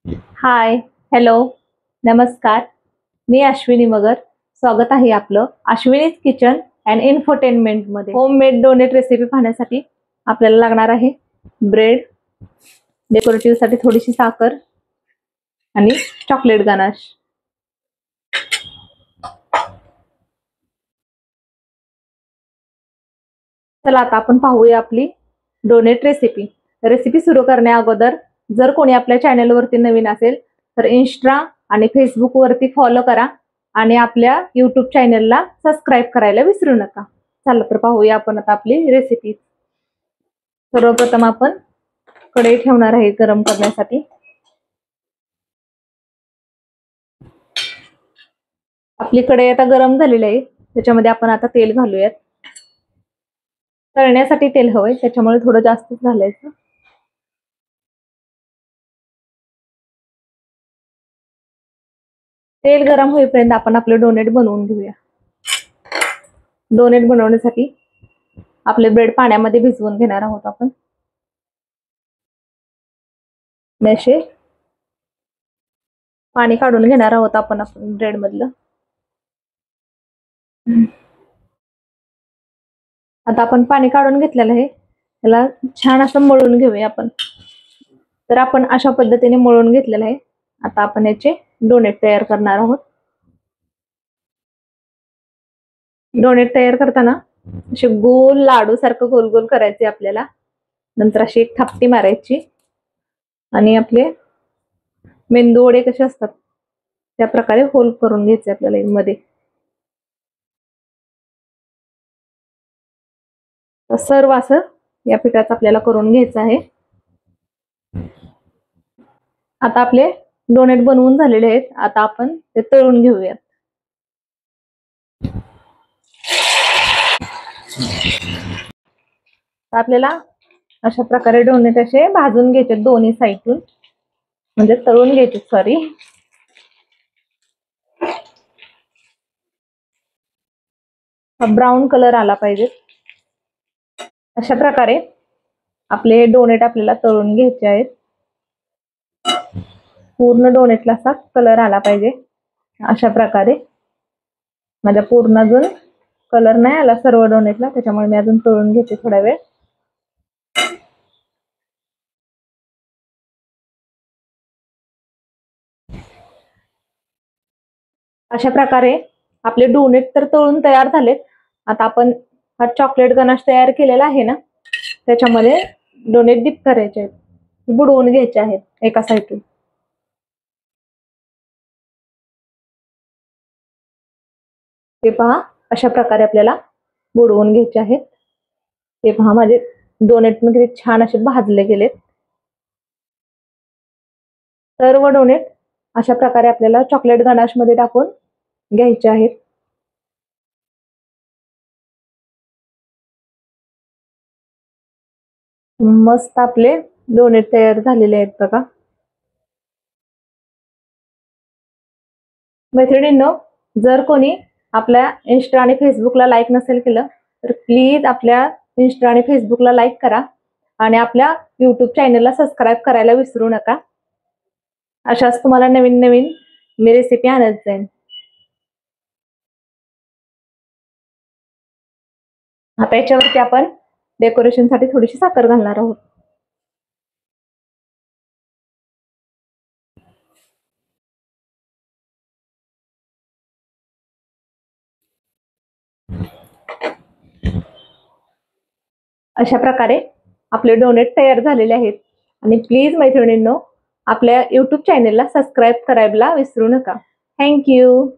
हाय, hello, नमस्कार. मी अश्विनी मगर. स्वागत आहे आपलं अश्विनीज किचन अँड इन्फोटेनमेंट मध्ये. होममेड डोनेट रेसिपी पाहण्यासाठी आपल्याला लागणार आहे ब्रेड, डेकोरेटिव्ह साठी थोडीशी साखर आणि चॉकलेट गनाश. चला आता आपण पाहूया आपली डोनेट रेसिपी. रेसिपी सुरू करण्या अगोदर जर कोणी आपल्या चॅनलवरती नवीन असेल तर इंस्टा आणि फेसबुक वरती फॉलो करा आणि आपल्या यूट्यूब चॅनलला सबस्क्राईब करायला विसरू नका. चला तर पाहूया आपण आता आपली रेसिपी. सर्वप्रथम आपण कढई ठेवणार आहे गरम करण्यासाठी. आपली कढई आता गरम झालेली आहे. त्याच्यामध्ये आपण आता तेल घालूयात. तळण्यासाठी तेल हवंय, त्याच्यामुळे थोडं जास्तच घालायचं. तेल गरम होईपर्यंत आपण आपले डोनेट बनवून घेऊया. डोनेट बनवण्यासाठी आपले ब्रेड पाण्यामध्ये भिजवून घेणार आहोत आपण. असे पाणी काढून घेणार आहोत आपण ब्रेड मधलं. आता आपण पाणी काढून घेतलेलं आहे, त्याला छान असं मळून घेऊया आपण. तर आपण अशा पद्धतीने मळून घेतलेलं आहे. आता आपण याचे डोनेट तयार करणार आहोत. डोनेट तयार करताना असे गोल लाडू सारखं गोल गोल करायचे आपल्याला. नंतर अशी एक थापटी मारायची आणि आपले मेंदू वडे कसे असतात त्या प्रकारे होल करून घ्यायचे आपल्याला मध्ये. सर्व असं या पिठाचं आपल्याला करून घ्यायचं आहे. आता आपले डोनेट बनवून झालेले आहेत. आता आपण ते तळून घेऊयात. आपल्याला अशा प्रकारे डोनेट असे भाजून घ्यायचे दोन्ही साईडून, म्हणजे तळून घ्यायचे, सॉरी. ब्राऊन कलर आला पाहिजे. अशा प्रकारे आपले डोनेट आपल्याला तळून घ्यायचे आहेत. पूर्ण डोनेटला असा कलर आला पाहिजे. अशा प्रकारे माझ्या पूर्ण अजून कलर नाही आला सर्व डोनेटला, त्याच्यामुळे मी अजून तळून घेते थोडा वेळ. अशा प्रकारे आपले डोनेट तर तळून तयार झालेत. आता आपण हा चॉकलेट गनाश तयार केलेला आहे ना, त्याच्यामध्ये डोनेट डिप करायचे आहेत, बुडवून घ्यायचे आहेत एका साईडून. ते पहा, अशा प्रकारे आपल्याला बुडवून घ्यायचे आहेत. ते पहा, माझे डोनेट किती छान असे भाजले गेलेत. सर्व डोनेट अशा प्रकारे आपल्याला चॉकलेट गनाश मध्ये टाकून घ्यायचे आहेत. मस्त आपले डोनेट तयार झालेले आहेत बघा. मैत्रिणींनो, जर कोणी आपल्या इंस्टा आणि फेसबुकला लाईक नसेल केलं तर प्लीज आपल्या इंस्टा आणि फेसबुकला लाईक करा आणि आपल्या यूट्यूब चॅनलला सबस्क्राईब करायला विसरू नका. अशाच तुम्हाला नवीन नवीन मी रेसिपी आणत जाईन. आता याच्यावरती आपण डेकोरेशन साठी थोडीशी साखर घालणार आहोत. अशा प्रकारे आपले डोनेट तयार झालेले आहेत. आणि प्लीज मैत्रिणींनो, आपल्या यूट्यूब चॅनलला सबस्क्राईब करायला विसरू नका. थँक्यू.